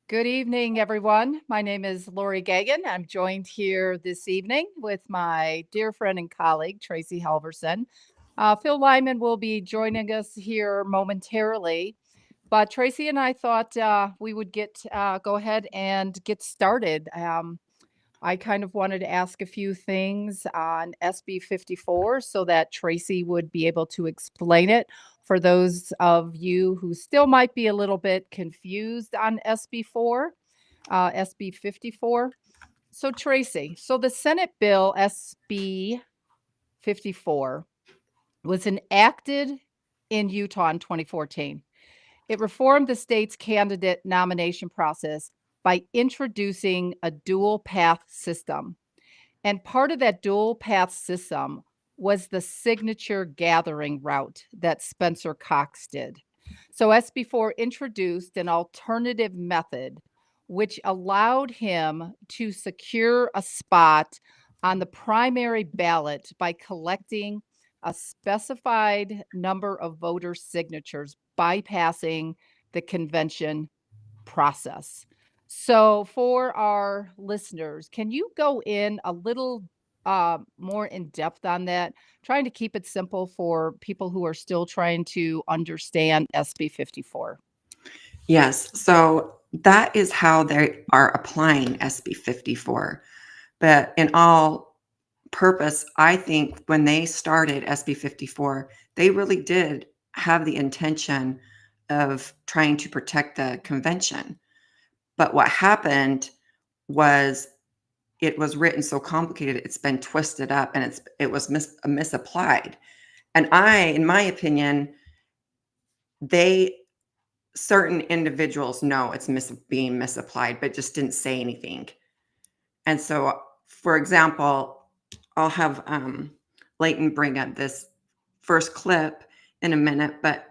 Good evening, everyone. My name is Lori Gagan. I'm joined here this evening with my dear friend and colleague, Tracy Halverson. Phil Lyman will be joining us here momentarily, but Tracy and I thought we would go ahead and get started. I kind of wanted to ask a few things on SB 54 so that Tracy would be able to explain it for those of you who still might be a little bit confused on SB 54. So Tracy, so the Senate bill SB 54 was enacted in Utah in 2014. It reformed the state's candidate nomination process by introducing a dual path system. And part of that dual path system was the signature gathering route that Spencer Cox did. So SB4 introduced an alternative method which allowed him to secure a spot on the primary ballot by collecting a specified number of voter signatures, bypassing the convention process. So, for our listeners, can you go in a little more in depth on that? Trying to keep it simple for people who are still trying to understand SB 54. Yes, so that is how they are applying SB 54. But in all purpose, I think when they started SB 54, they really did have the intention of trying to protect the convention. But what happened was it was written so complicated, it's been twisted up and it was misapplied. And in my opinion, certain individuals know it's being misapplied, but just didn't say anything. And so, for example, I'll have Leighton bring up this first clip in a minute, but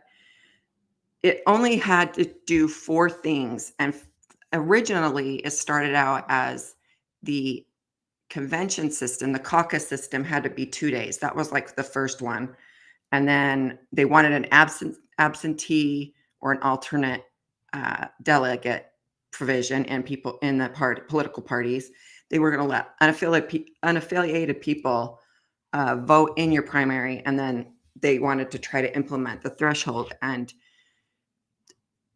it only had to do 4 things. And originally, it started out as the convention system, the caucus system had to be 2 days. That was like the first one. And then they wanted an absentee or an alternate delegate provision, and people in the political parties, they were going to let unaffiliated people vote in your primary, and then they wanted to try to implement the threshold. And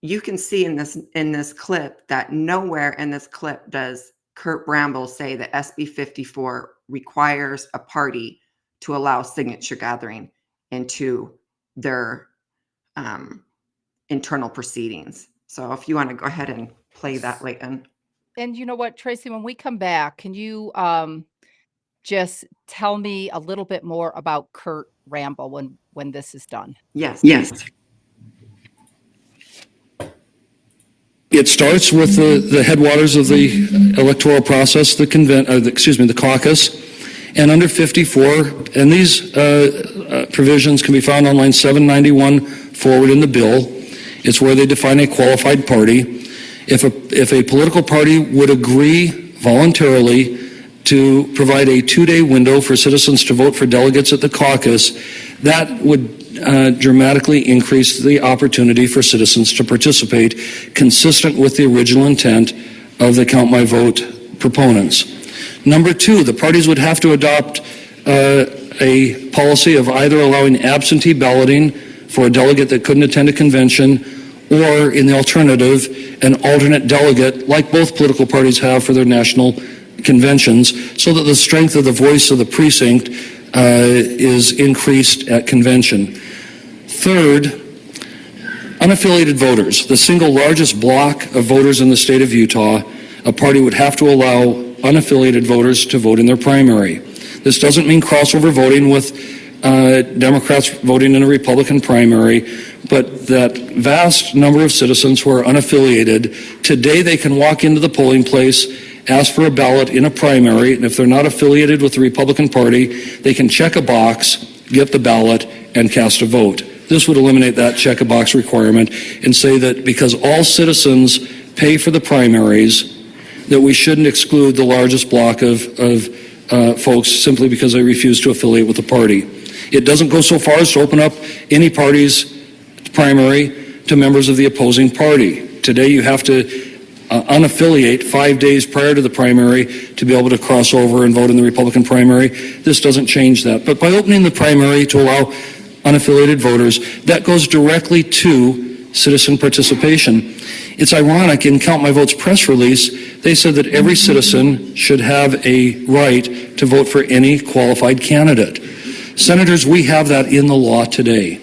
you can see in this clip that nowhere in this clip does Kurt Bramble say that SB 54 requires a party to allow signature gathering into their internal proceedings. So if you want to go ahead and play that, Leighton. And you know what, Tracy, when we come back, can you just tell me a little bit more about Kurt Bramble when this is done? Yes. It starts with the headwaters of the electoral process, the caucus, and under 54, and these provisions can be found on line 791 forward in the bill. It's where they define a qualified party. If a political party would agree voluntarily to provide a 2-day window for citizens to vote for delegates at the caucus, that would dramatically increase the opportunity for citizens to participate, consistent with the original intent of the Count My Vote proponents. Number 2, the parties would have to adopt a policy of either allowing absentee balloting for a delegate that couldn't attend a convention, or in the alternative, an alternate delegate, like both political parties have for their national conventions, so that the strength of the voice of the precinct is increased at convention. Third, unaffiliated voters, the single largest block of voters in the state of Utah. A party would have to allow unaffiliated voters to vote in their primary. This doesn't mean crossover voting with Democrats voting in a Republican primary, but that vast number of citizens who are unaffiliated, today they can walk into the polling place, ask for a ballot in a primary, and if they're not affiliated with the Republican Party, they can check a box, get the ballot, and cast a vote. This would eliminate that check a box requirement and say that because all citizens pay for the primaries, that we shouldn't exclude the largest block of folks simply because they refuse to affiliate with the party. It doesn't go so far as to open up any party's primary to members of the opposing party. Today you have to unaffiliate 5 days prior to the primary to be able to cross over and vote in the Republican primary. This doesn't change that. But by opening the primary to allow unaffiliated voters, that goes directly to citizen participation. It's ironic, in Count My Vote's press release, they said that every citizen should have a right to vote for any qualified candidate. Senators, we have that in the law today.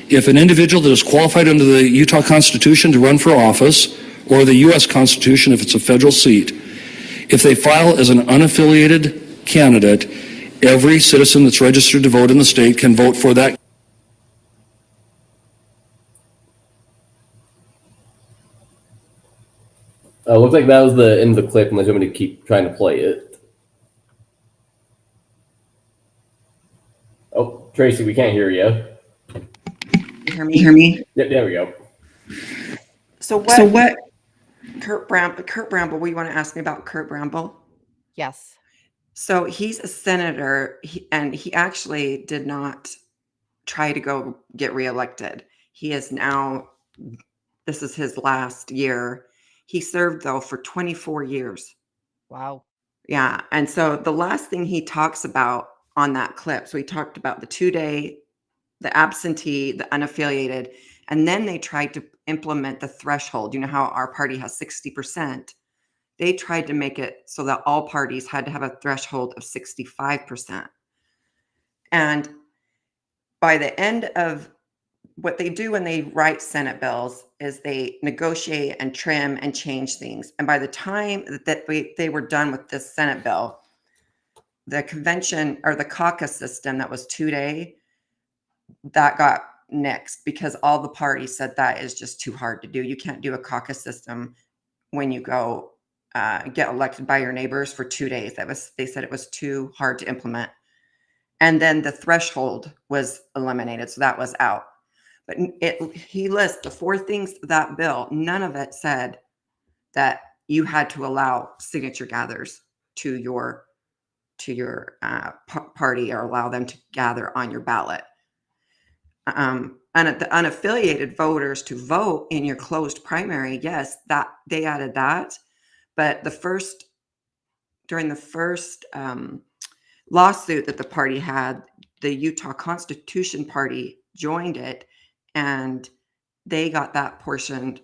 If an individual that is qualified under the Utah Constitution to run for office, or the U.S. Constitution if it's a federal seat, if they file as an unaffiliated candidate, every citizen that's registered to vote in the state can vote for that. Looks like that was the end of the clip, unless you want me to keep trying to play it. Oh, Tracy, we can't hear you. You hear me? Yep, there we go. So what Kurt Bramble, what you want to ask me about Kurt Bramble? Yes. So he's a senator, and he actually did not try to go get reelected. He is now, this is his last year. He served, though, for 24 years. Wow. Yeah. And so the last thing he talks about on that clip, so he talked about the 2-day, the absentee, the unaffiliated, and then they tried to implement the threshold. You know how our party has 60%? They tried to make it so that all parties had to have a threshold of 65%. And by the end of what they do when they write Senate bills is they negotiate and trim and change things. And by the time that they were done with this Senate bill, the convention or the caucus system that was 2-day, that got nixed because all the parties said that is just too hard to do. You can't do a caucus system when you go get elected by your neighbors for 2 days. They said it was too hard to implement. And then the threshold was eliminated, so that was out. But he lists the 4 things of that bill. None of it said that you had to allow signature gatherers to your party or allow them to gather on your ballot. And the unaffiliated voters to vote in your closed primary, yes, that they added that. But during the first lawsuit that the party had, the Utah Constitution Party joined it, and they got that portion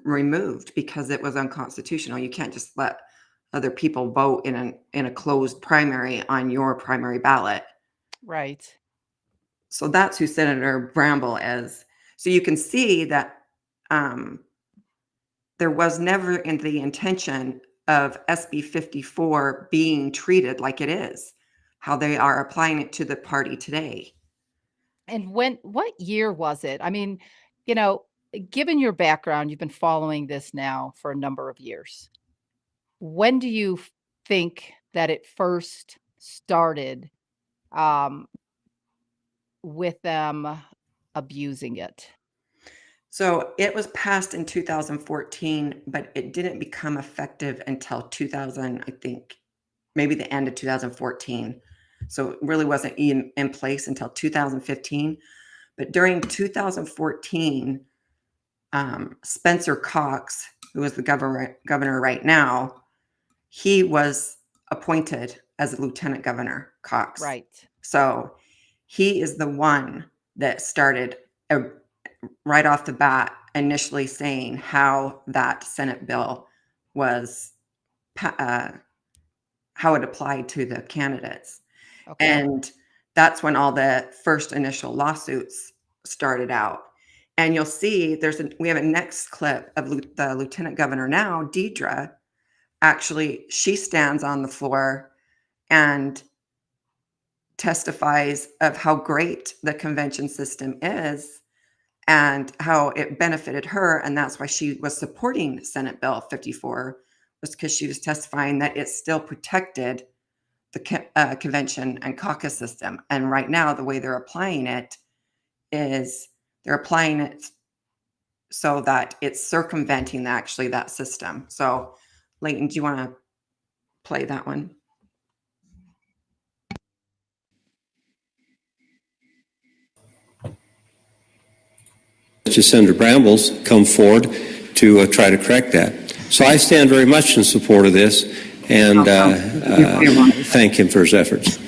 removed because it was unconstitutional. You can't just let other people vote in a closed primary on your primary ballot. Right. So that's who Senator Bramble is. So you can see that there was never in the intention of SB 54 being treated like it is, how they are applying it to the party today. And what year was it? I mean, given your background, you've been following this now for a number of years. When do you think that it first started with them abusing it? So it was passed in 2014, but it didn't become effective until 2000, I think, maybe the end of 2014. So it really wasn't in place until 2015. But during 2014, Spencer Cox, who is the governor right now, he was appointed as a lieutenant governor, Cox. Right. So he is the one that started right off the bat initially saying how that Senate bill was, how it applied to the candidates. Okay. And that's when all the first initial lawsuits started out. And you'll see we have a next clip of the lieutenant governor now, Deidre. Actually, she stands on the floor and testifies of how great the convention system is and how it benefited her. And that's why she was supporting Senate Bill 54, was because she was testifying that it still protected the convention and caucus system. And right now, the way they're applying it is they're applying it so that it's circumventing that system. So, Leighton, do you want to play that one? To Senator Brambles come forward to try to correct that. So I stand very much in support of this and thank him for his efforts.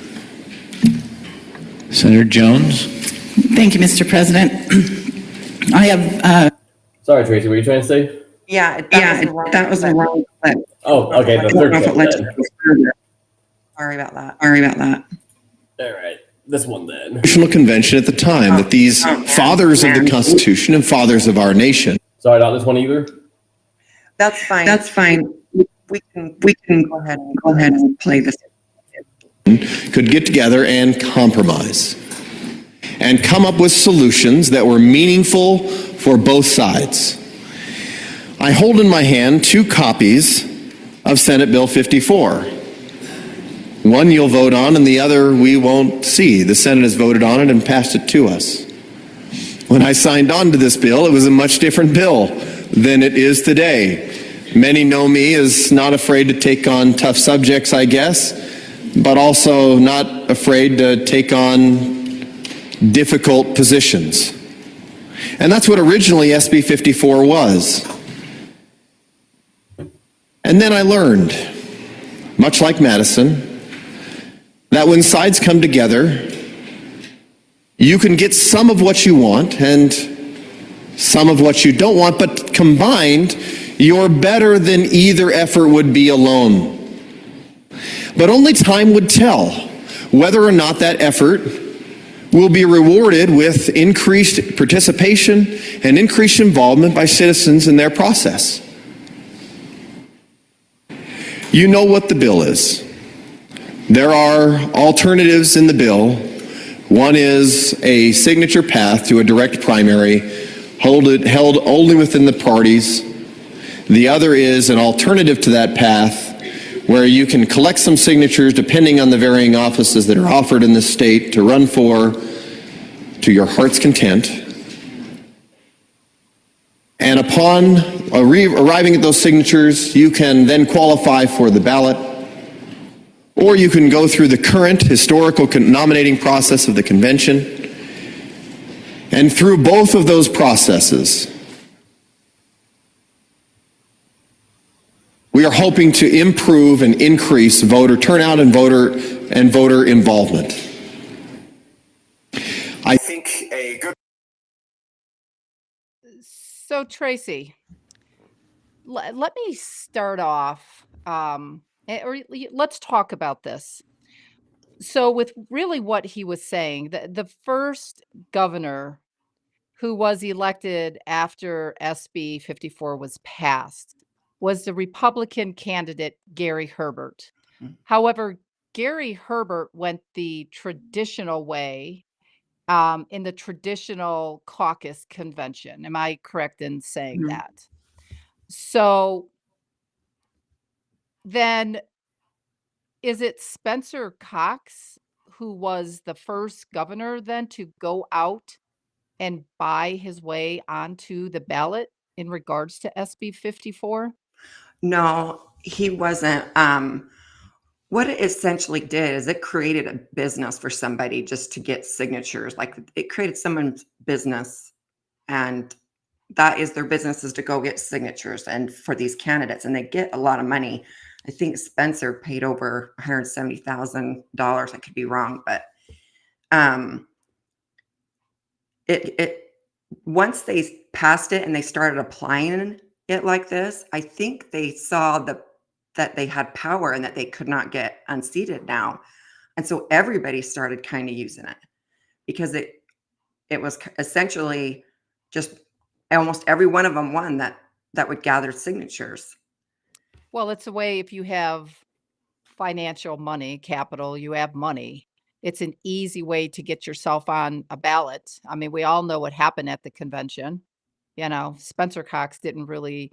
Senator Jones. Thank you, Mr. President. I have. Sorry, Tracy, what were you trying to say? Yeah, that was the wrong clip. Oh, okay, the third clip then. Sorry about that. All right, this one then. Constitutional Convention at the time that these fathers of the Constitution and fathers of our nation. Sorry, not this one either. That's fine. We can go ahead and play this. Could get together and compromise and come up with solutions that were meaningful for both sides. I hold in my hand 2 copies of Senate Bill 54. One you'll vote on and the other we won't see. The Senate has voted on it and passed it to us. When I signed on to this bill, it was a much different bill than it is today. Many know me as not afraid to take on tough subjects, I guess, but also not afraid to take on difficult positions. And that's what originally SB 54 was. And then I learned, much like Madison, that when sides come together, you can get some of what you want and some of what you don't want, but combined, you're better than either effort would be alone. But only time would tell whether or not that effort will be rewarded with increased participation and increased involvement by citizens in their process. You know what the bill is. There are alternatives in the bill. One is a signature path to a direct primary held only within the parties. The other is an alternative to that path where you can collect some signatures depending on the varying offices that are offered in the state to run for to your heart's content. And upon arriving at those signatures, you can then qualify for the ballot, or you can go through the current historical nominating process of the convention. And through both of those processes, we are hoping to improve and increase voter turnout and voter involvement. I think a good. So Tracy, let me start off, let's talk about this. So with really what he was saying, the first governor who was elected after SB 54 was passed was the Republican candidate Gary Herbert. However, Gary Herbert went the traditional way in the traditional caucus convention. Am I correct in saying that? So then is it Spencer Cox who was the first governor then to go out and buy his way onto the ballot in regards to SB 54? No, he wasn't. What it essentially did is it created a business for somebody just to get signatures. Like it created someone's business, and that is their business, is to go get signatures and for these candidates, and they get a lot of money. I think Spencer paid over $170,000. I could be wrong, but it once they passed it and they started applying it like this, I think they saw that they had power and that they could not get unseated now. And so everybody started kind of using it because it was essentially just almost every one of them won that would gather signatures. Well, it's a way, if you have financial money, capital, you have money, it's an easy way to get yourself on a ballot. I mean, we all know what happened at the convention. You know, Spencer Cox didn't really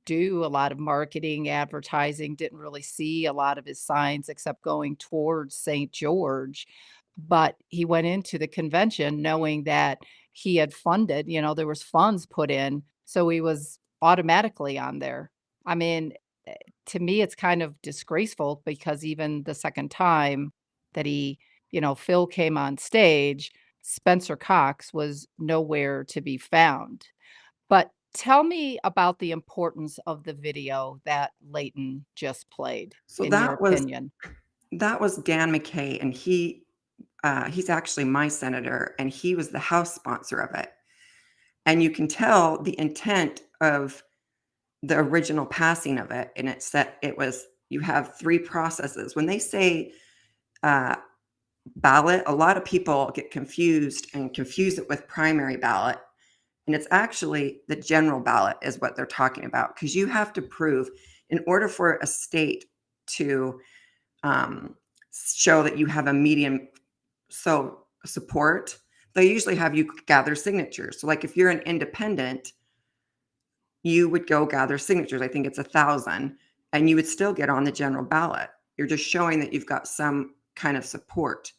do a lot of marketing, advertising, didn't really see a lot of his signs except going towards St. George. But he went into the convention knowing that he had funded, there was funds put in, so he was automatically on there. I mean, to me, it's kind of disgraceful because even the second time that Phil came on stage, Spencer Cox was nowhere to be found. But Tell me about the importance of the video that Leighton just played, So in your opinion. that was Dan McKay, and he's actually my senator, and he was the House sponsor of it. And you can tell the intent of the original passing of it, and it was you have three processes. When they say uh, ballot, a lot of people get confused and confuse it with primary ballot. And it's actually the general ballot is what they're talking about, because you have to prove, in order for a state to show that you have a median support, they usually have you gather signatures. So like if you're an independent, you would go gather signatures. I think it's 1,000, and you would still get on the general ballot. You're just showing that you've got some kind of support.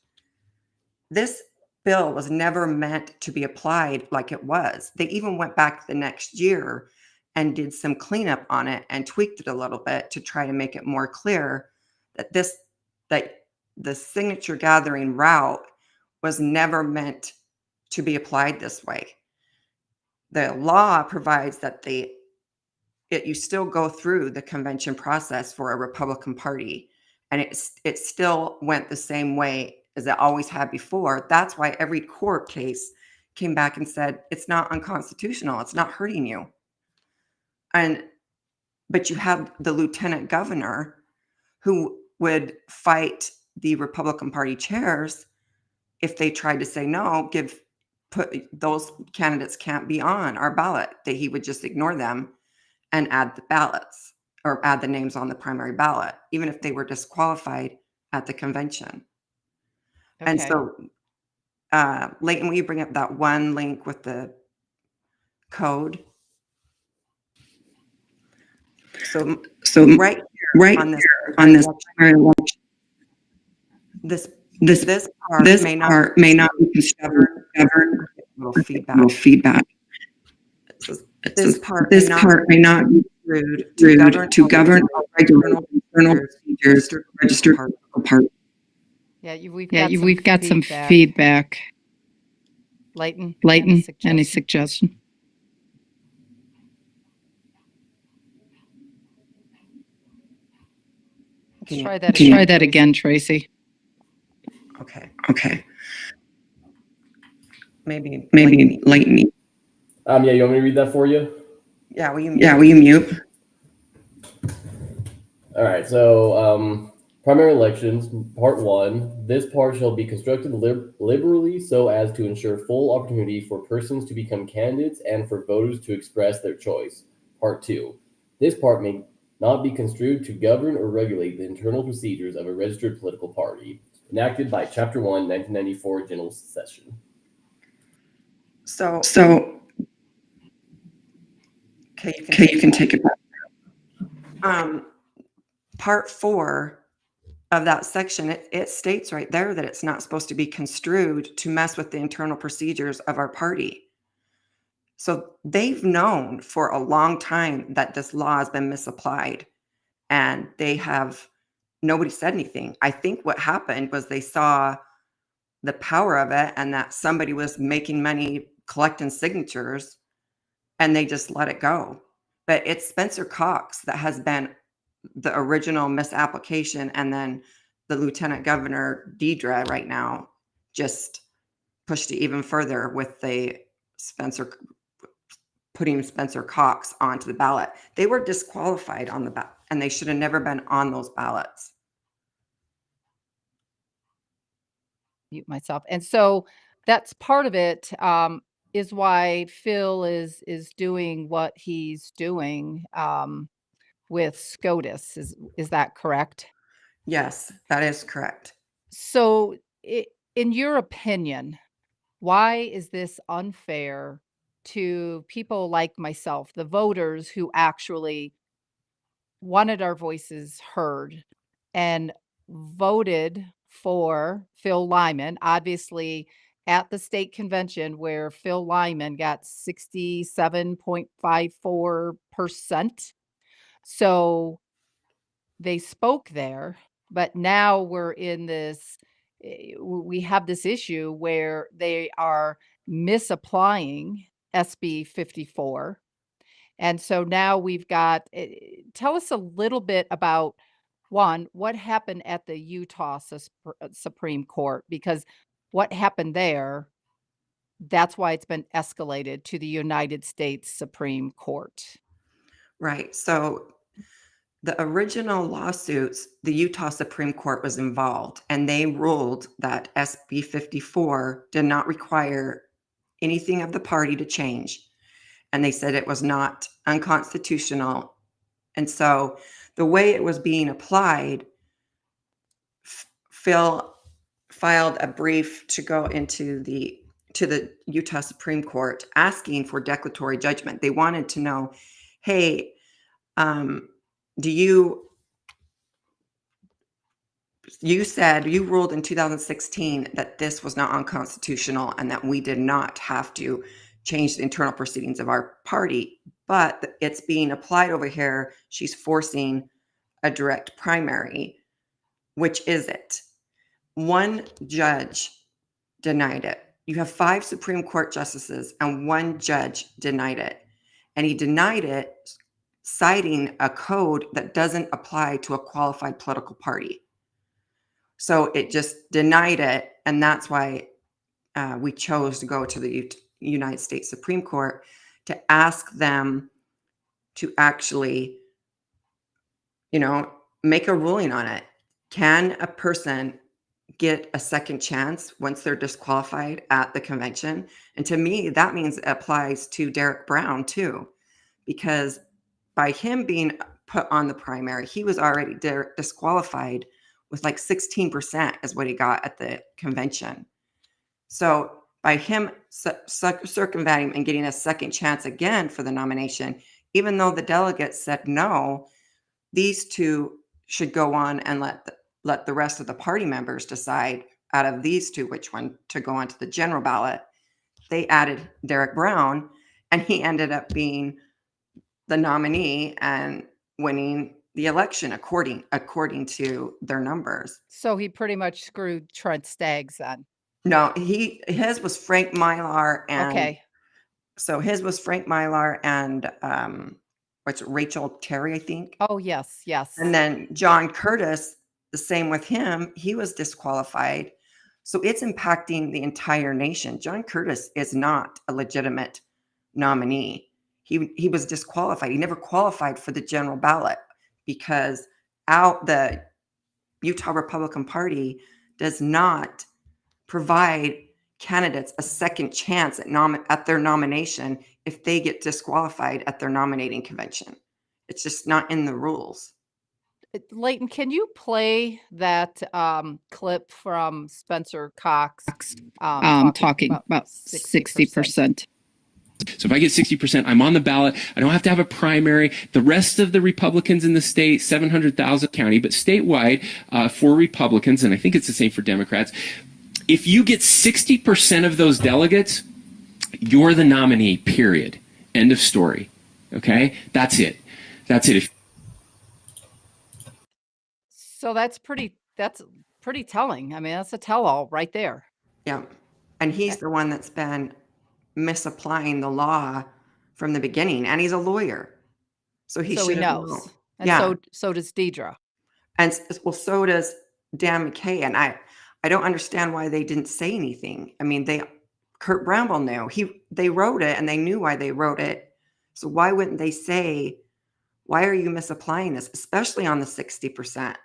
This bill was never meant to be applied like it was. They even went back the next year and did some cleanup on it and tweaked it a little bit to try to make it more clear that the signature gathering route was never meant to be applied this way. The law provides that you still go through the convention process for a Republican Party, and it still went the same way as it always had before. That's why every court case came back and said it's not unconstitutional, it's not hurting you. But you have the lieutenant governor who would fight the Republican Party chairs if they tried to say no, put those candidates can't be on our ballot, that he would just ignore them and add the ballots or add the names on the primary ballot, even if they were disqualified at the convention. And Okay. so, Leighton, will you bring up that one link with the code? So right here on this primary election, this part may not be governed. Little feedback. This part may not be rude to govern regular procedures registered part. Yeah, We've got some feedback. Leighton, Leighton, any suggestion? suggestion? Let's try that Try again. that Tracy. again, Tracy. Okay. Maybe Leighton. Yeah, you want me to read that for you? Yeah, will you mute? All right, so primary elections, part one. This part shall be constructed liberally so as to ensure full opportunity for persons to become candidates and for voters to express their choice. Part two. This part may not be construed to govern or regulate the internal procedures of a registered political party, enacted by Chapter 1, 1994 General Session. So you can take it back. Part 4 of that section, it states right there that it's not supposed to be construed to mess with the internal procedures of our party. So they've known for a long time that this law has been misapplied, and nobody said anything. I think what happened was they saw the power of it and that somebody was making money collecting signatures, and they just let it go. But it's Spencer Cox that has been the original misapplication, and then the Lieutenant Governor Deidre right now just pushed it even further with putting Spencer Cox onto the ballot. They were disqualified on the ballot, and they should have never been on those ballots. Mute myself. And so that's part of it, is why Phil is doing what he's doing with SCOTUS. Is that correct? Yes, that is correct. So, in your opinion, why is this unfair to people like myself, the voters who actually wanted our voices heard and voted for Phil Lyman, obviously at the state convention where Phil Lyman got 67.54%. So they spoke there, but now we're in this, we have this issue where they are misapplying SB 54. And so now we've got, tell us a little bit about one, what happened at the Utah Supreme Court, because what happened there, that's why it's been escalated to the United States Supreme Court. Right. So the original lawsuits, the Utah Supreme Court was involved, and they ruled that SB 54 did not require anything of the party to change. And they said it was not unconstitutional. And so the way it was being applied, Phil filed a brief to go into the Utah Supreme Court asking for declaratory judgment. They wanted to know, hey, do you said you ruled in 2016 that this was not unconstitutional and that we did not have to change the internal proceedings of our party, but it's being applied over here. She's forcing a direct primary. Which is it? One judge denied it. You have 5 Supreme Court justices and one judge denied it. And he denied it citing a code that doesn't apply to a qualified political party. So it just denied it. And that's why we chose to go to the United States Supreme Court to ask them to actually, make a ruling on it. Can a person get a second chance once they're disqualified at the convention? And to me, that means it applies to Derek Brown too, because by him being put on the primary, he was already disqualified with like 16% is what he got at the convention. So by him circumventing and getting a second chance again for the nomination, even though the delegates said no, these two should go on and let the rest of the party members decide out of these two which one to go onto the general ballot. They added Derek Brown, and he ended up being the nominee and winning the election according to their numbers. So he pretty much screwed Trent Staggs then. No, his was Frank Mylar, and Okay. so his was Frank Mylar and Rachel Terry, I think. Oh, yes, yes. And then John Curtis, the same with him. He was disqualified. So it's impacting the entire nation. John Curtis is not a legitimate nominee. He was disqualified. He never qualified for the general ballot because the Utah Republican Party does not provide candidates a second chance at their nomination if they get disqualified at their nominating convention. It's just not in the rules. Leighton, can you play that clip from Spencer Cox talking about 60%. So if I get 60%, I'm on the ballot. I don't have to have a primary. The rest of the Republicans in the state, 700,000 county, but statewide for Republicans, and I think it's the same for Democrats, if you get 60% of those delegates, you're the nominee, period. End of story. Okay? That's it. That's it. So that's pretty telling. I mean, that's a tell-all right there. Yeah. And he's the one that's been misapplying the law from the beginning, and he's a lawyer. So he knows. known. And Yeah. so does Deidre. And well, so does Dan McKay. And I don't understand why they didn't say anything. I mean, Kurt Bramble knew. They wrote it and they knew why they wrote it. So why wouldn't they say, why are you misapplying this, especially on the 60%?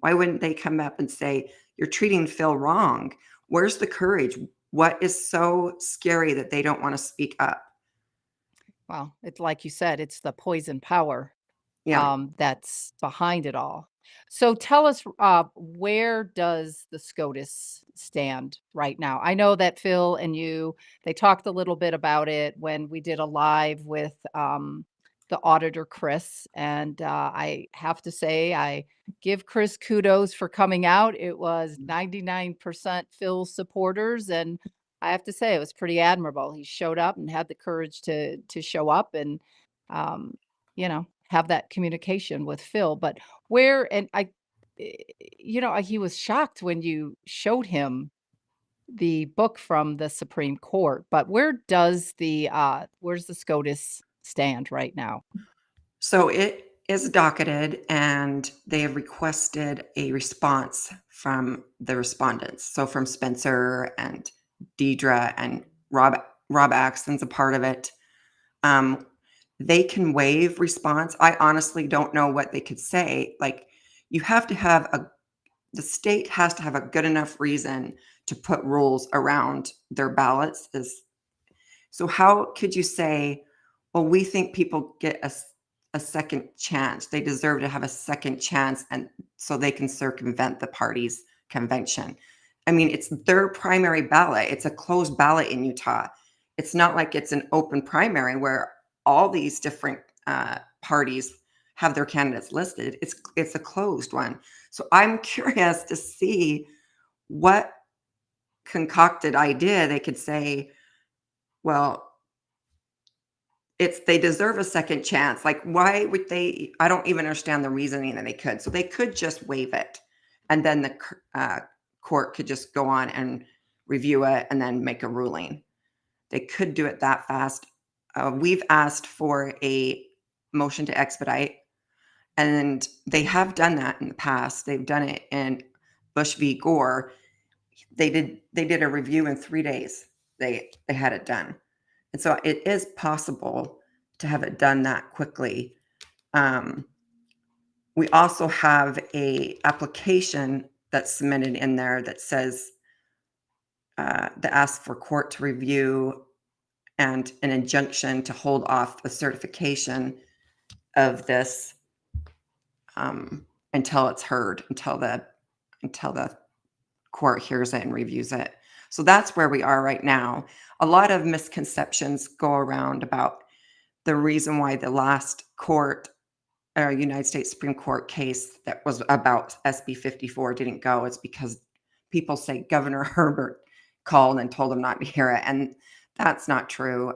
Why wouldn't they come up and say, you're treating Phil wrong? Where's the courage? What is so scary that they don't want to speak up? Well, it's like you said, it's the poison power that's behind it all. So tell us, where does the SCOTUS stand right now? I know that Phil and they talked a little bit about it when we did a live with the auditor, Chris. And I have to say, I give Chris kudos for coming out. It was 99% Phil supporters. And I have to say, it was pretty admirable. He showed up and had the courage to show up and, have that communication with Phil. But he was shocked when you showed him the book from the Supreme Court. But where's the SCOTUS stand right now? So it is docketed, and they have requested a response from the respondents. So from Spencer and Deidre and Rob Axton's a part of it. Um, they can waive response. I honestly don't know what they could say. Like, you have to have the state has to have a good enough reason to put rules around their ballots. So how could you say, well, we think people get a second chance. They deserve to have a second chance, and so they can circumvent the party's convention. I mean, it's their primary ballot. It's a closed ballot in Utah. It's not like it's an open primary where all these different parties have their candidates listed. It's a closed one. So I'm curious to see what concocted idea they could say, well, they deserve a second chance. Like, why would they? I don't even understand the reasoning that they could. So they could just waive it, and then the court could just go on and review it and then make a ruling. They could do it that fast. We've asked for a motion to expedite, and they have done that in the past. They've done it in Bush v. Gore. They did a review in 3 days. They had it done. And so it is possible to have it done that quickly. We also have a application that's submitted in there that says that asks for court to review and an injunction to hold off the certification of this until it's heard, until the court hears it and reviews it. So that's where we are right now. A lot of misconceptions go around about the reason why the last United States Supreme Court case that was about SB 54 didn't go. It's because people say Governor Herbert called and told them not to hear it. And that's not true.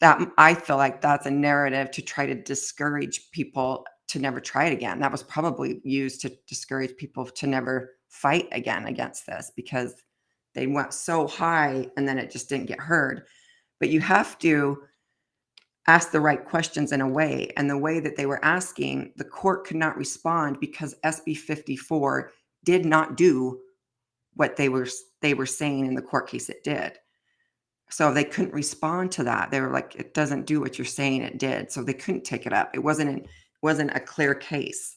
That I feel like that's a narrative to try to discourage people to never try it again. That was probably used to discourage people to never fight again against this, because they went so high and then it just didn't get heard. But you have to ask the right questions in a way. And the way that they were asking, the court could not respond because SB 54 did not do what they were saying in the court case it did. So they couldn't respond to that. They were like, it doesn't do what you're saying it did. So they couldn't take it up. It wasn't a clear case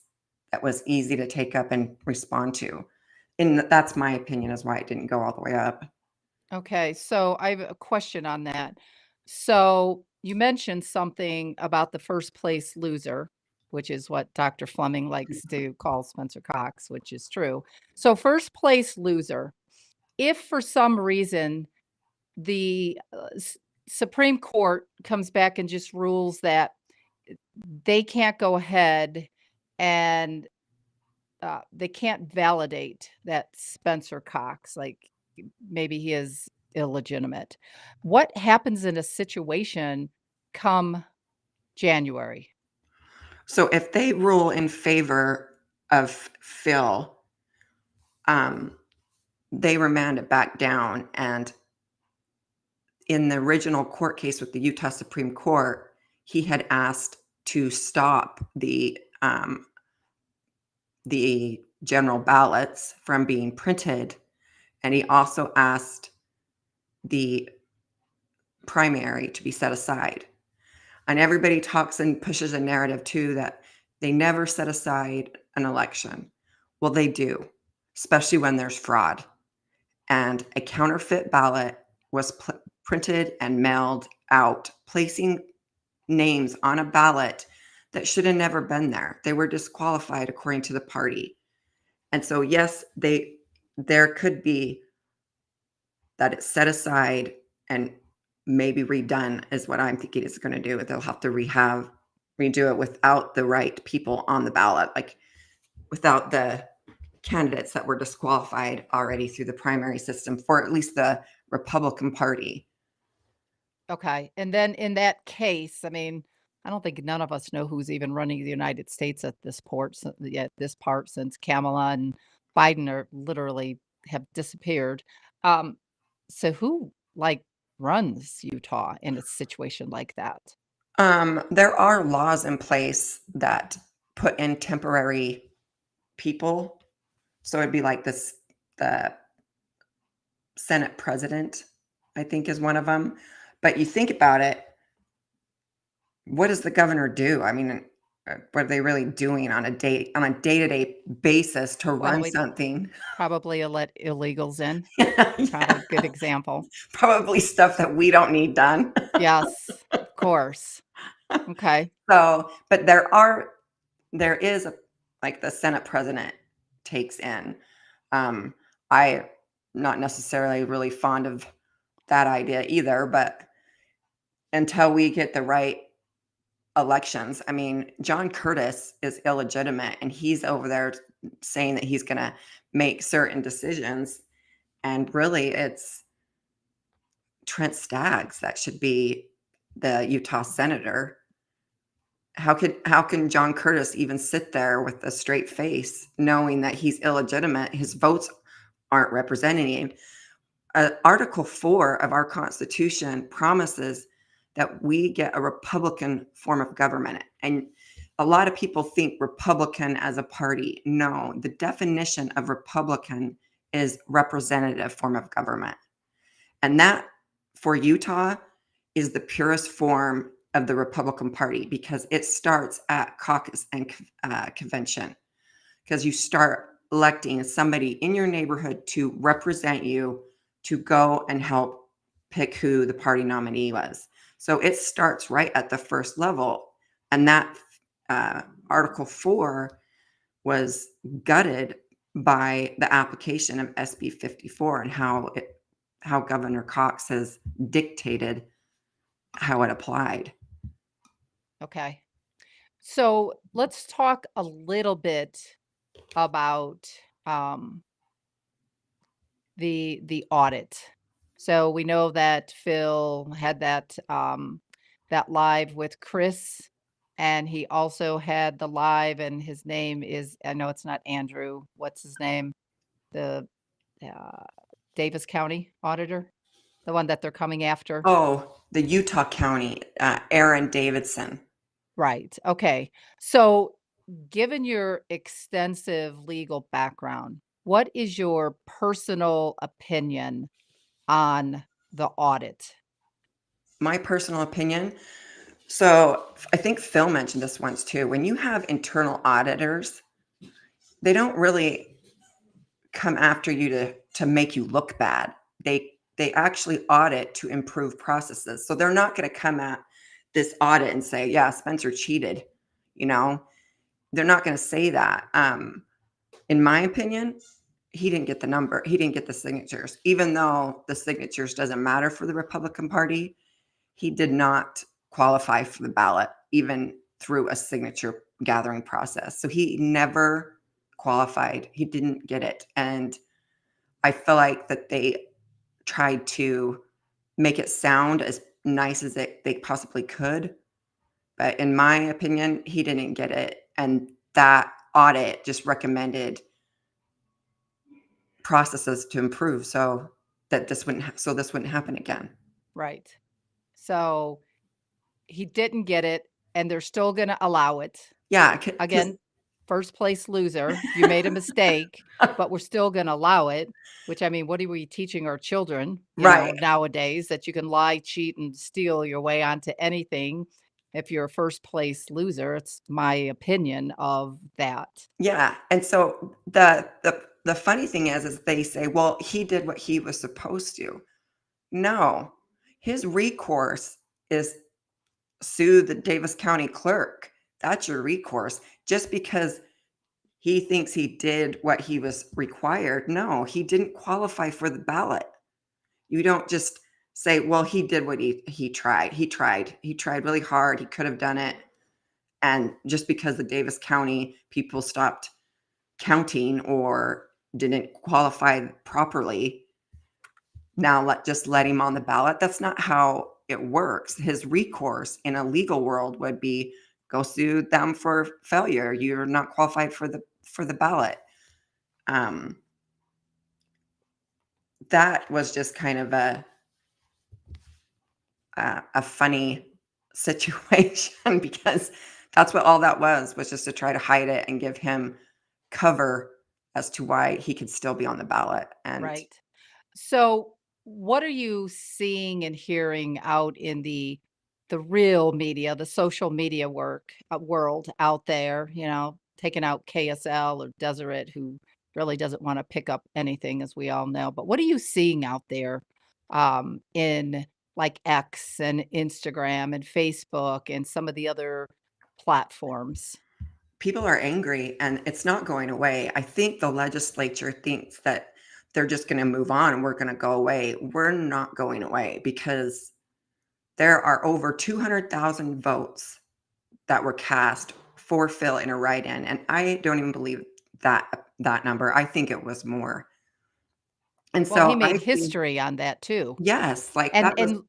that was easy to take up and respond to. And that's my opinion, is why it didn't go all the way up. Okay, so I have a question on that. So you mentioned something about the first place loser, which is what Dr. Fleming likes to call Spencer Cox, which is true. So first place loser, if for some reason the Supreme Court comes back and just rules that they can't go ahead and they can't validate that Spencer Cox, like maybe he is illegitimate. What happens in a situation come January? So if they rule in favor of Phil, they remand it back down. And in the original court case with the Utah Supreme Court, he had asked to stop the general ballots from being printed. And he also asked the primary to be set aside. And everybody talks and pushes a narrative too that they never set aside an election. Well, they do, especially when there's fraud. And a counterfeit ballot was printed and mailed out, placing names on a ballot that should have never been there. They were disqualified according to the party. And so, yes, there could be that it's set aside and maybe redone, is what I'm thinking it's going to do. They'll have to redo it without the right people on the ballot, like without the candidates that were disqualified already through the primary system for at least the Republican Party. Okay. And then in that case, I mean, I don't think none of us know who's even running the United States at this part, since Kamala and Biden are literally have disappeared. So who runs Utah in a situation like that? There are laws in place that put in temporary people. So it'd be like this, the Senate president, I think is one of them. But you think about it, what does the governor do? I mean, what are they really doing on a day-to-day basis to Well, run we something? probably let illegals in. Yeah, Probably a good example. probably stuff that we don't need done. Yes, of course. Okay. So, but there is like the Senate president takes in. I not necessarily really fond of that idea either, but until we get the right elections, I mean, John Curtis is illegitimate and he's over there saying that he's going to make certain decisions. And really, it's Trent Staggs that should be the Utah senator. How can John Curtis even sit there with a straight face knowing that he's illegitimate? His votes aren't representing him. Article 4 of our Constitution promises that we get a Republican form of government. And a lot of people think Republican as a party. No, the definition of Republican is representative form of government. And that for Utah is the purest form of the Republican Party because it starts at caucus and convention. Because you start electing somebody in your neighborhood to represent you to go and help pick who the party nominee was. So it starts right at the first level. And that Article 4 was gutted by the application of SB 54 and how Governor Cox has dictated how it applied. Okay. So let's talk a little bit about the audit. So we know that Phil had that live with Chris, and he also had the live, and his name is, I know it's not Andrew. What's his name? The uh, Davis County auditor, the one that they're coming after. Oh, the Utah County, Aaron Davidson. Right. Okay. So, given your extensive legal background, what is your personal opinion on the audit? My personal opinion. So I think Phil mentioned this once too. When you have internal auditors, they don't really come after you to make you look bad. They actually audit to improve processes. So they're not going to come at this audit and say, "Yeah, Spencer cheated." You know, they're not going to say that. In my opinion, he didn't get the number. He didn't get the signatures, even though the signatures doesn't matter for the Republican Party. He did not qualify for the ballot, even through a signature gathering process. So he never qualified. He didn't get it. And I feel like that they tried to make it sound as nice as they possibly could. But in my opinion, he didn't get it. And that audit just recommended processes to improve so that this wouldn't happen again. Right. So, he didn't get it, and they're still going to allow it. Yeah. 'Cause Again, first place loser. You made a mistake, but we're still going to allow it. Which, I mean, what are we teaching our children, right. nowadays, that you can lie, cheat, and steal your way onto anything if you're a first place loser? It's my opinion of that. Yeah, and so the funny thing is they say, well, he did what he was supposed to. No, his recourse is sue the Davis County clerk. That's your recourse. Just because he thinks he did what he was required, no, he didn't qualify for the ballot. You don't just say, well, he did what he tried. He tried really hard. He could have done it. And just because the Davis County people stopped counting or didn't qualify properly, now just let him on the ballot. That's not how it works. His recourse in a legal world would be go sue them for failure. You're not qualified for the ballot. That was just kind of a funny situation because that's what all that was just to try to hide it and give him cover as to why he could still be on the ballot. And Right. So, what are you seeing and hearing out in the real media, the social media world out there? Taking out KSL or Deseret, who really doesn't want to pick up anything, as we all know. But what are you seeing out there in like X and Instagram and Facebook and some of the other platforms? people are angry and it's not going away. I think the legislature thinks that they're just going to move on and we're going to go away. We're not going away because there are over 200,000 votes that were cast for Phil in a write-in, and I don't even believe that number. I think it was more. And Well, he so I made think, history on that too. yes, like And that was and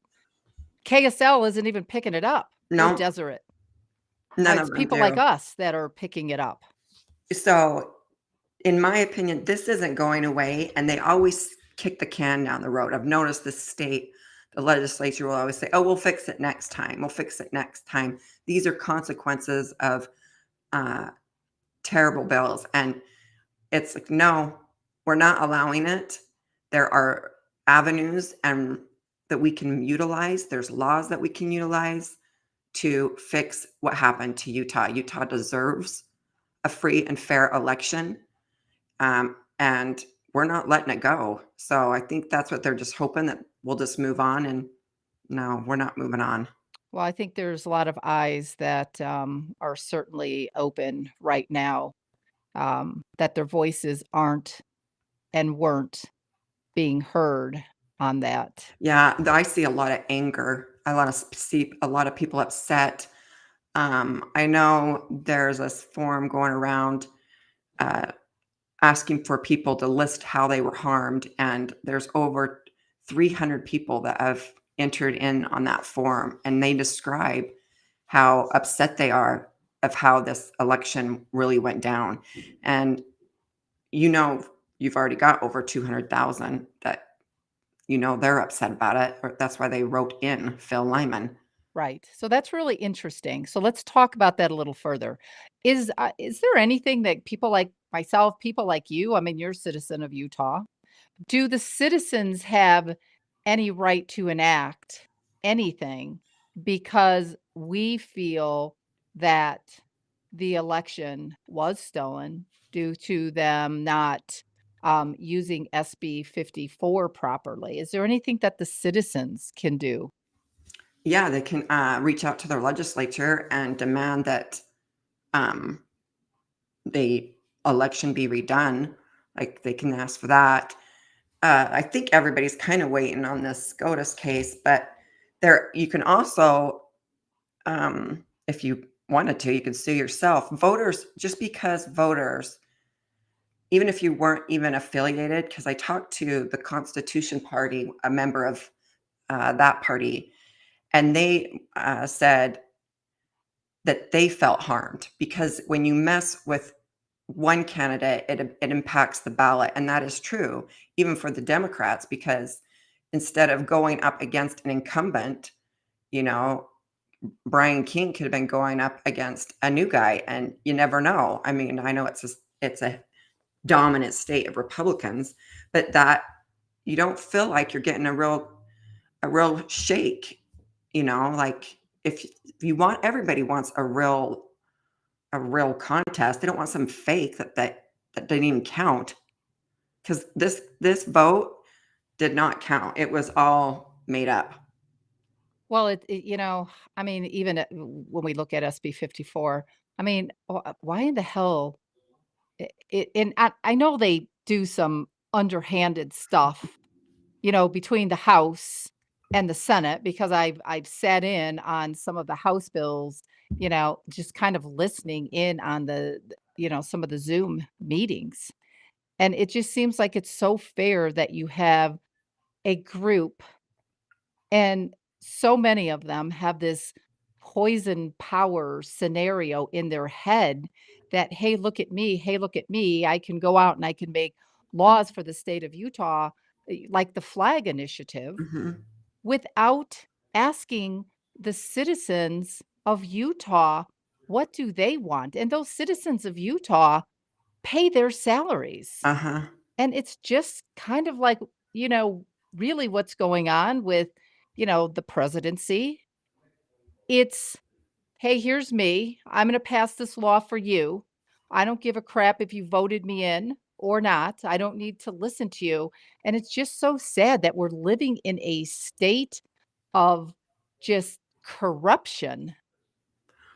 KSL isn't even picking it up, or no, Deseret. none It's of them people like do. us that are picking it up. So, in my opinion, this isn't going away, and they always kick the can down the road. I've noticed the legislature will always say, "Oh, we'll fix it next time. We'll fix it next time." These are consequences of uh, terrible bills, and it's like, no, we're not allowing it. There are avenues and that we can utilize. There's laws that we can utilize to fix what happened to Utah. Utah deserves a free and fair election, and we're not letting it go. So I think that's what they're just hoping that we'll just move on. And no, we're not moving on. Well, I think there's a lot of eyes that are certainly open right now, that their voices aren't and weren't being heard on that. Yeah, I see a lot of anger. See a lot of people upset. I know there's a forum going around uh, asking for people to list how they were harmed, and there's over 300 people that have entered in on that forum, and they describe how upset they are of how this election really went down. And you know, you've already got over 200,000 that they're upset about it. Or that's why they wrote in Phil Lyman. Right. So that's really interesting. So let's talk about that a little further. Is there anything that people like myself, people like you, I mean, you're a citizen of Utah. Do the citizens have any right to enact anything because we feel that the election was stolen due to them not using SB 54 properly? Is there anything that the citizens can do? Yeah, they can reach out to their legislature and demand that um, the election be redone. Like they can ask for that. I think everybody's kind of waiting on this SCOTUS case, but there you can also, if you wanted to, you can sue yourself. Voters, just because voters, even if you weren't even affiliated, because I talked to the Constitution Party, a member of that party, and they said that they felt harmed because when you mess with one candidate, it impacts the ballot. And that is true, even for the Democrats, because instead of going up against an incumbent, you know, Brian King could have been going up against a new guy, and you never know. I mean, I know it's a dominant state of Republicans, but that you don't feel like you're getting a real shake, like if you want everybody wants a real contest. They don't want some fake that didn't even count because this vote did not count. It was all made up. Well, I mean, even when we look at SB 54, I mean, why in the hell? And I know they do some underhanded stuff, between the House and the Senate, because I've sat in on some of the House bills, just kind of listening in on some of the Zoom meetings. And it just seems like it's so fair that you have a group, and so many of them have this poison power scenario in their head that, hey, look at me. Hey, look at me. I can go out and I can make laws for the state of Utah, like the flag initiative, Mhm. without asking the citizens of Utah, what do they want? And those citizens of Utah pay their salaries. Uh-huh. And it's just kind of like, you know, really what's going on with, the presidency. It's, hey, here's me. I'm going to pass this law for you. I don't give a crap if you voted me in or not. I don't need to listen to you. And it's just so sad that we're living in a state of just corruption.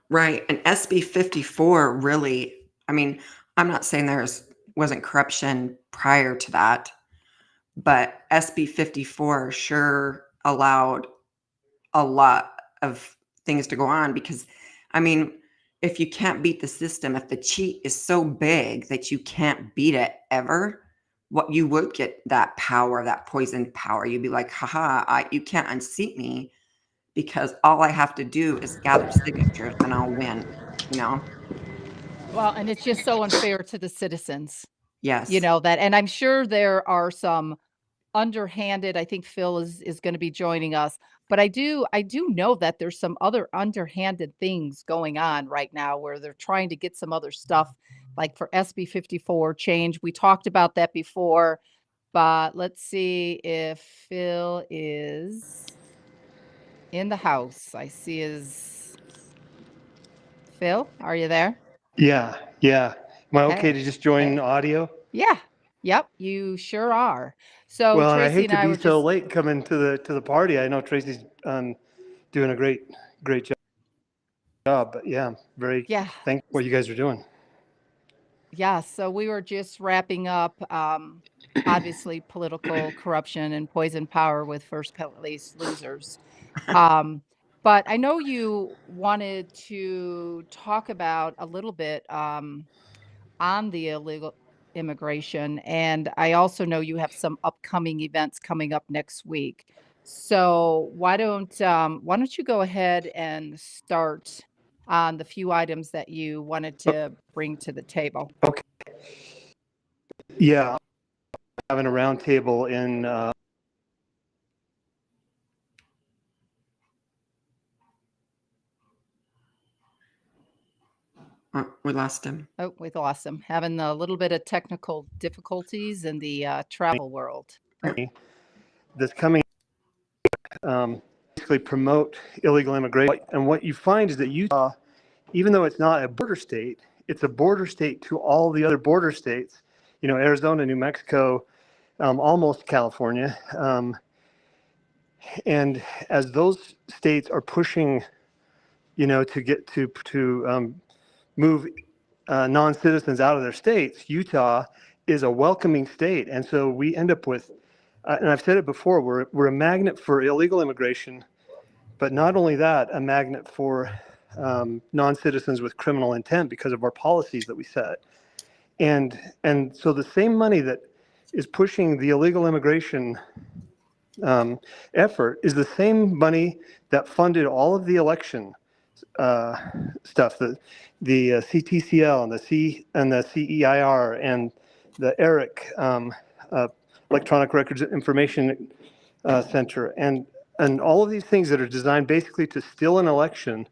Right. And SB 54 really, I mean, I'm not saying wasn't corruption prior to that, but SB 54 sure allowed a lot of things to go on because, I mean, if you can't beat the system, if the cheat is so big that you can't beat it ever, what you would get that power, that poisoned power. You'd be like, haha, you can't unseat me because all I have to do is gather signatures and I'll win, you know? Well, and it's just so unfair to the citizens, Yes. that, and I'm sure there are some underhanded, I think Phil is going to be joining us, but I do know that there's some other underhanded things going on right now where they're trying to get some other stuff like for SB 54 change. We talked about that before, but let's see if Phil is in the house. I see his Phil, are you there? Yeah. Am I okay to Hey. just join audio? Yeah. Yep, you sure are. So Well, and I Tracy hate and to I be were so just late coming to the party. I know Tracy's doing a great job, but yeah, I'm very yeah. thankful for what you guys are doing. Yeah, so we were just wrapping up, obviously, political corruption and poison power with first place losers. Um, but I know you wanted to talk about a little bit on the illegal immigration, and I also know you have some upcoming events coming up next week. So why don't you go ahead and start on the few items that you wanted to bring to the table? Okay. Yeah, having a roundtable in We lost him. Oh, we lost him. Having a little bit of technical difficulties in the travel world. this coming basically promote illegal immigration. And what you find is that Utah, even though it's not a border state, it's a border state to all the other border states. Arizona, New Mexico, almost California. And as those states are pushing, to get to move non-citizens out of their states, Utah is a welcoming state. And so we end up with, and I've said it before, we're a magnet for illegal immigration, but not only that, a magnet for non-citizens with criminal intent because of our policies that we set. And so the same money that is pushing the illegal immigration effort is the same money that funded all of the election stuff, the CTCL and the CEIR and the ERIC, Electronic Records Information Center, and all of these things that are designed basically to steal an election.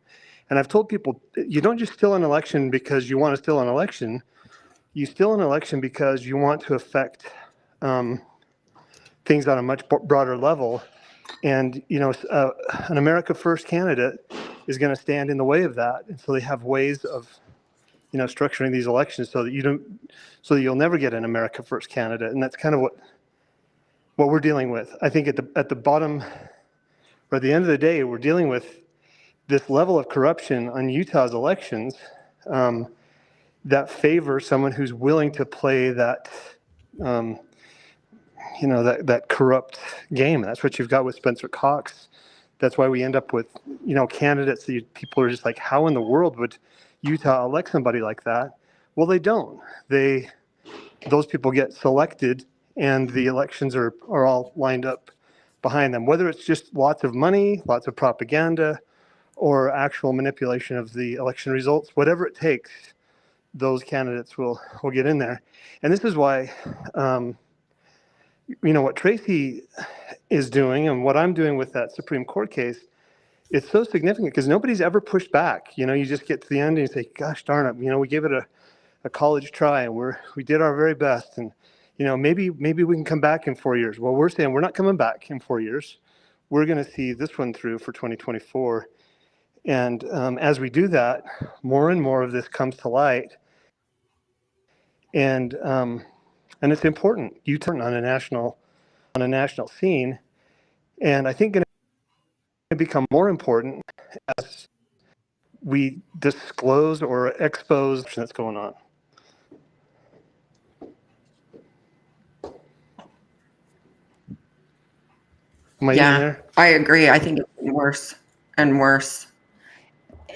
And I've told people, you don't just steal an election because you want to steal an election. You steal an election because you want to affect things on a much broader level. And, an America First candidate is going to stand in the way of that. And so they have ways of, structuring these elections so that you'll never get an America First candidate. And that's kind of what we're dealing with. I think at the bottom, or at the end of the day, we're dealing with this level of corruption on Utah's elections that favor someone who's willing to play that, that corrupt game. That's what you've got with Spencer Cox. That's why we end up with, candidates that people are just like, how in the world would Utah elect somebody like that? Well, they don't. Those people get selected and the elections are all lined up behind them, whether it's just lots of money, lots of propaganda, or actual manipulation of the election results, whatever it takes, those candidates will get in there. And this is why, what Tracy is doing and what I'm doing with that Supreme Court case it's so significant because nobody's ever pushed back. You know, you just get to the end and you say, gosh darn it, you know, we gave it a college try and we did our very best. And, you know, maybe we can come back in 4 years. Well, we're saying we're not coming back in 4 years. We're going to see this one through for 2024. And as we do that, more and more of this comes to light. And it's important. You turn on a national scene. And I think going to become more important as we disclose or expose that's going on. Am I even Yeah, there? I agree. I think it's worse and worse.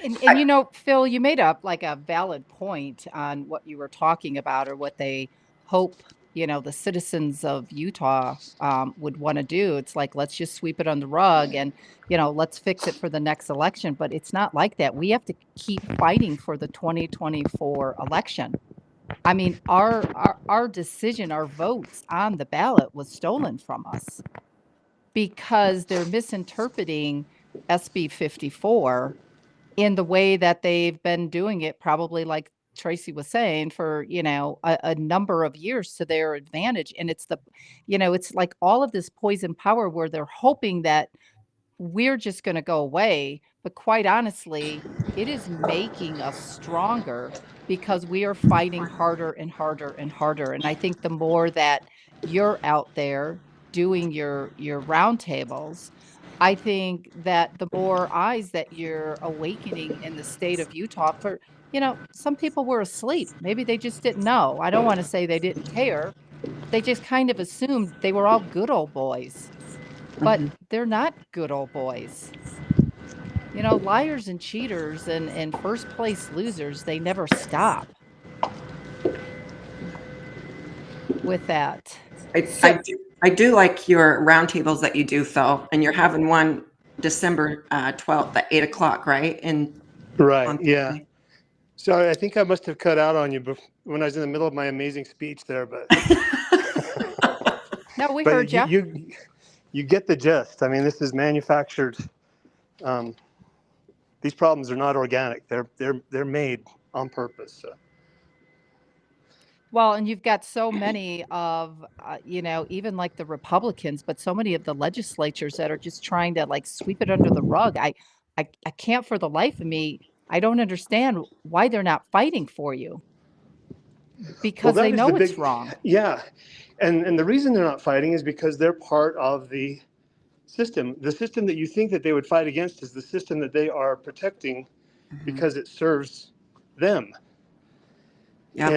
And you know, Phil, you made up like a valid point on what you were talking about or what they hope, you know, the citizens of Utah would want to do. It's like, let's just sweep it on the rug and, you know, let's fix it for the next election. But it's not like that. We have to keep fighting for the 2024 election. I mean, our decision, our votes on the ballot was stolen from us because they're misinterpreting SB 54 in the way that they've been doing it, probably like Tracy was saying, for, you know, a number of years to their advantage. And it's the, you know, it's like all of this poison power where they're hoping that we're just going to go away. But quite honestly, it is making us stronger because we are fighting harder and harder and harder. And I think the more that you're out there doing your roundtables, I think that the more eyes that you're awakening in the state of Utah for, you know, some people were asleep. Maybe they just didn't know. I don't want to say they didn't care. They just kind of assumed they were all good old boys, but Mhm. they're not good old boys. You know, liars and cheaters and first place losers, they never stop with that. So, I do like your roundtables that you do, Phil, and you're having one December 12th at 8 o'clock, right? And Right. on Yeah. Thursday. Sorry, I think I must have cut out on you when I was in the middle of my amazing speech there, but no, we heard you. you get the gist. I mean, this is manufactured. Um, these problems are not organic. They're made on purpose. So. Well, and you've got so many of, you know, even like the Republicans, but so many of the legislatures that are just trying to like sweep it under the rug. I can't for the life of me. I don't understand why they're not fighting for you Well, because they that is the know it's big, wrong. yeah, and the reason they're not fighting is because they're part of the system. The system that you think that they would fight against is the system that they are protecting Mhm. because it serves them. Yep.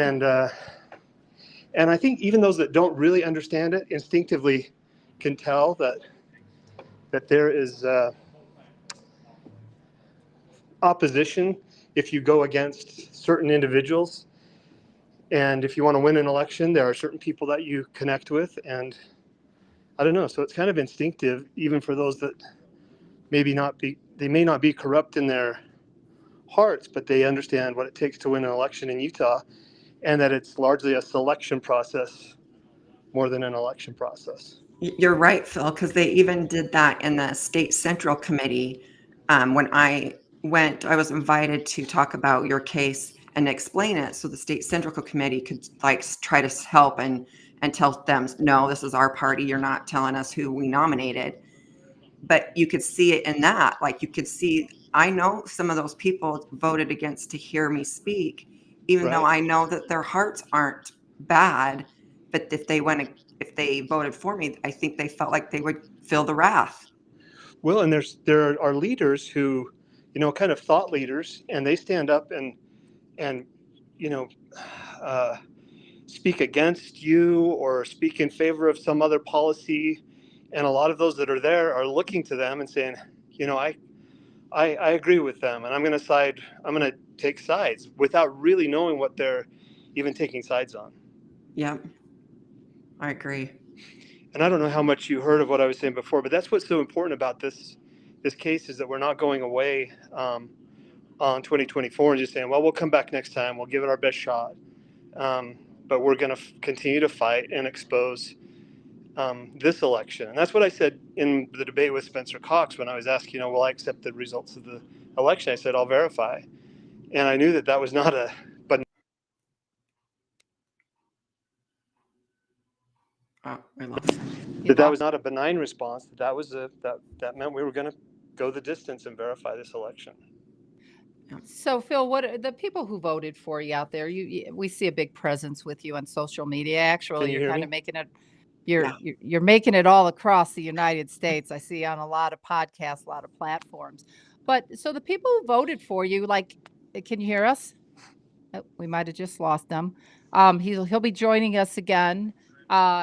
And I think even those that don't really understand it instinctively can tell that there is opposition if you go against certain individuals. And if you want to win an election, there are certain people that you connect with. And I don't know. So it's kind of instinctive, even for those that they may not be corrupt in their hearts, but they understand what it takes to win an election in Utah, and that it's largely a selection process more than an election process. You're right, Phil, because they even did that in the state central committee. When I went, I was invited to talk about your case and explain it, so the state central committee could like try to help and tell them, no, this is our party. You're not telling us who we nominated. But you could see it in that, like you could see. I know some of those people voted against to hear me speak, even though Right. I know that their hearts aren't bad. But if they voted for me, I think they felt like they would feel the wrath. Well, and there are leaders who, you know, kind of thought leaders, and they stand up and you know, uh, speak against you or speak in favor of some other policy. And a lot of those that are there are looking to them and saying, you know, I agree with them, and I'm going to take sides without really knowing what they're even taking sides on. Yep, I agree. And I don't know how much you heard of what I was saying before, but that's what's so important about this case is that we're not going away on 2024 and just saying, well, we'll come back next time, we'll give it our best shot. But we're going to continue to fight and expose this election. And that's what I said in the debate with Spencer Cox when I was asked, will I accept the results of the election? I said, I'll verify. And I knew that that was not a, but Oh, we lost him. that was not a benign response. That was that meant we were going to go the distance and verify this election. So, Phil, what are the people who voted for you out there? We see a big presence with you on social media. Actually, Can you you're hear kind me? of making it. Yeah. You're making it all across the United States. I see on a lot of podcasts, a lot of platforms. But so the people who voted for you, like, can you hear us? Oh, we might have just lost him. He'll be joining us again.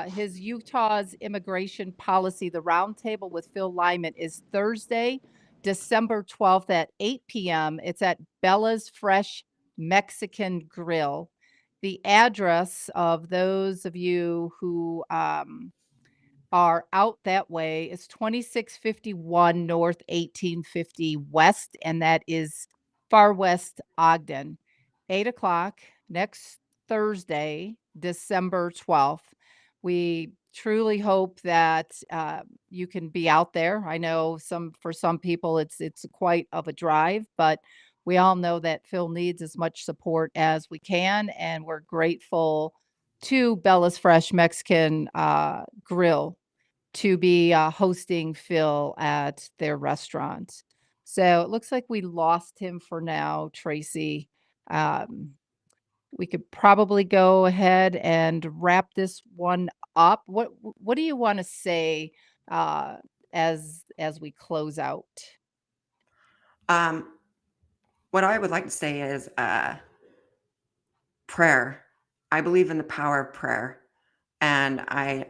His Utah's immigration policy, the roundtable with Phil Lyman, is Thursday, December 12th at 8 p.m. It's at Bella's Fresh Mexican Grill. The address of those of you who are out that way is 2651 North 1850 West, and that is Far West Ogden. 8 o'clock next Thursday, December 12th. We truly hope that you can be out there. I know for some people it's quite of a drive, but we all know that Phil needs as much support as we can, and we're grateful to Bella's Fresh Mexican Grill to be hosting Phil at their restaurant. So it looks like we lost him for now, Tracy. Um, we could probably go ahead and wrap this one up. What do you want to say as we close out? What I would like to say is prayer. I believe in the power of prayer. And I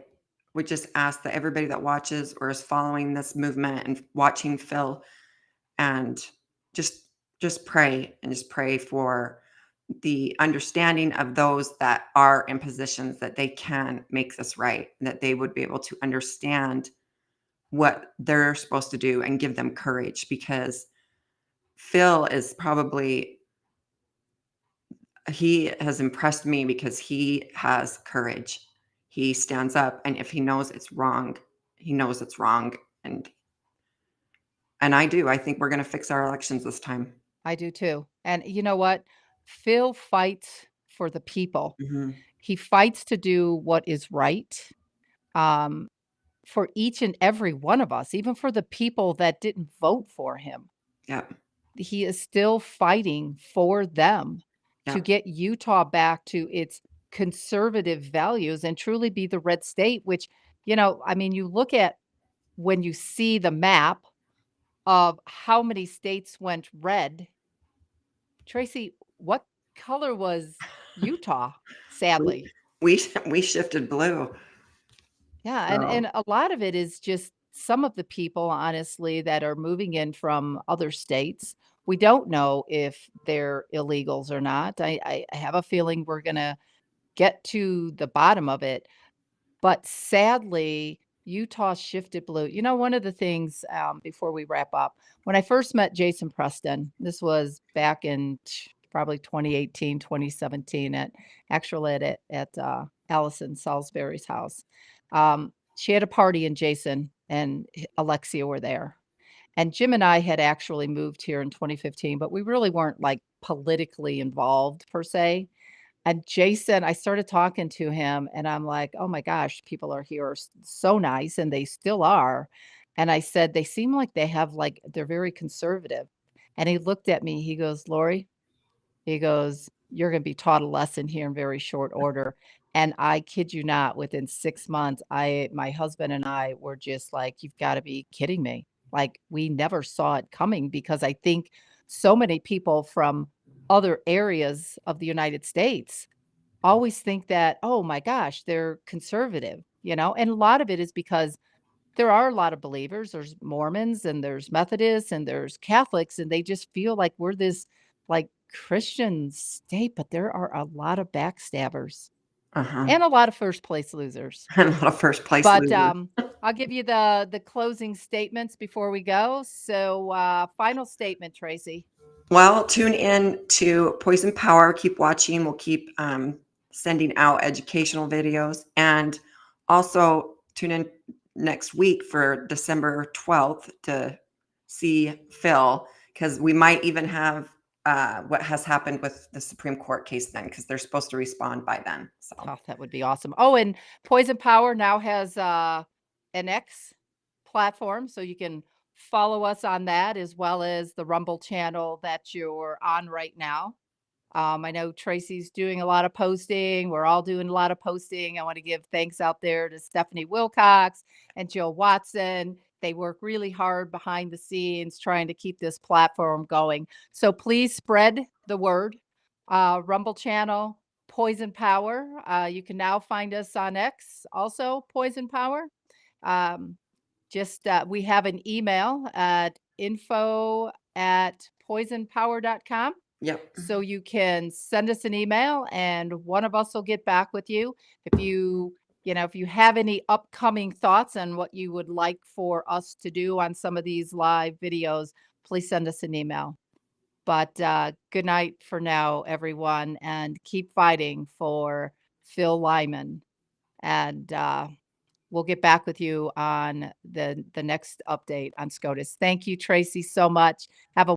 would just ask that everybody that watches or is following this movement and watching Phil and just pray and just pray for the understanding of those that are in positions that they can make this right, and that they would be able to understand what they're supposed to do and give them courage, because Phil is probably, he has impressed me because he has courage. He stands up, and if he knows it's wrong, he knows it's wrong. And I do. I think we're going to fix our elections this time. I do too. And you know what? Phil fights for the people. Mhm. He fights to do what is right. Um, for each and every one of us, even for the people that didn't vote for him. Yeah. He is still fighting for them to Yeah. get Utah back to its conservative values and truly be the red state, which, I mean, you look at when you see the map of how many states went red. Tracy, what color was Utah, sadly? We shifted blue. Yeah, and So, and a lot of it is just some of the people, honestly, that are moving in from other states. We don't know if they're illegals or not. I have a feeling we're gonna get to the bottom of it, but sadly, Utah shifted blue. One of the things, before we wrap up, when I first met Jason Preston, this was back in probably 2018, 2017 at Allison Salisbury's house. She had a party and Jason and Alexia were there. And Jim and I had actually moved here in 2015, but we really weren't like politically involved per se. And Jason, I started talking to him and I'm like, "Oh my gosh, people are here are so nice," and they still are. And I said, "They seem like they're very conservative." And he looked at me, he goes, "Lori," he goes, "You're gonna be taught a lesson here in very short order." And I kid you not, within 6 months, my husband and I were just like, "You've gotta be kidding me." Like, we never saw it coming because I think so many people from other areas of the United States always think that, "Oh my gosh, they're conservative," And a lot of it is because there are a lot of believers. There's Mormons and there's Methodists and there's Catholics, and they just feel like we're this, like, Christian state, but there are a lot of backstabbers uh-huh. and a lot of first place losers. And a lot of first place But, losers. I'll give you the closing statements before we go. So, final statement, Tracy. Well, tune in to Poison Power. Keep watching. We'll keep sending out educational videos. And also tune in next week for December 12th to see Phil, because we might even have what has happened with the Supreme Court case then, because they're supposed to respond by then. So Oh, that would be awesome. Oh, and Poison Power now has an X platform, so you can follow us on that as well as the Rumble channel that you're on right now. I know Tracy's doing a lot of posting. We're all doing a lot of posting. I want to give thanks out there to Stephanie Wilcox and Jill Watson. They work really hard behind the scenes trying to keep this platform going. So please spread the word. Rumble channel, Poison Power. You can now find us on X, also Poison Power. We have an email at info@poisonpower.com. yep. So you can send us an email and one of us will get back with you. If you have any upcoming thoughts on what you would like for us to do on some of these live videos, please send us an email. But good night for now, everyone, and keep fighting for Phil Lyman. And we'll get back with you on the next update on SCOTUS. Thank you, Tracy, so much. Have a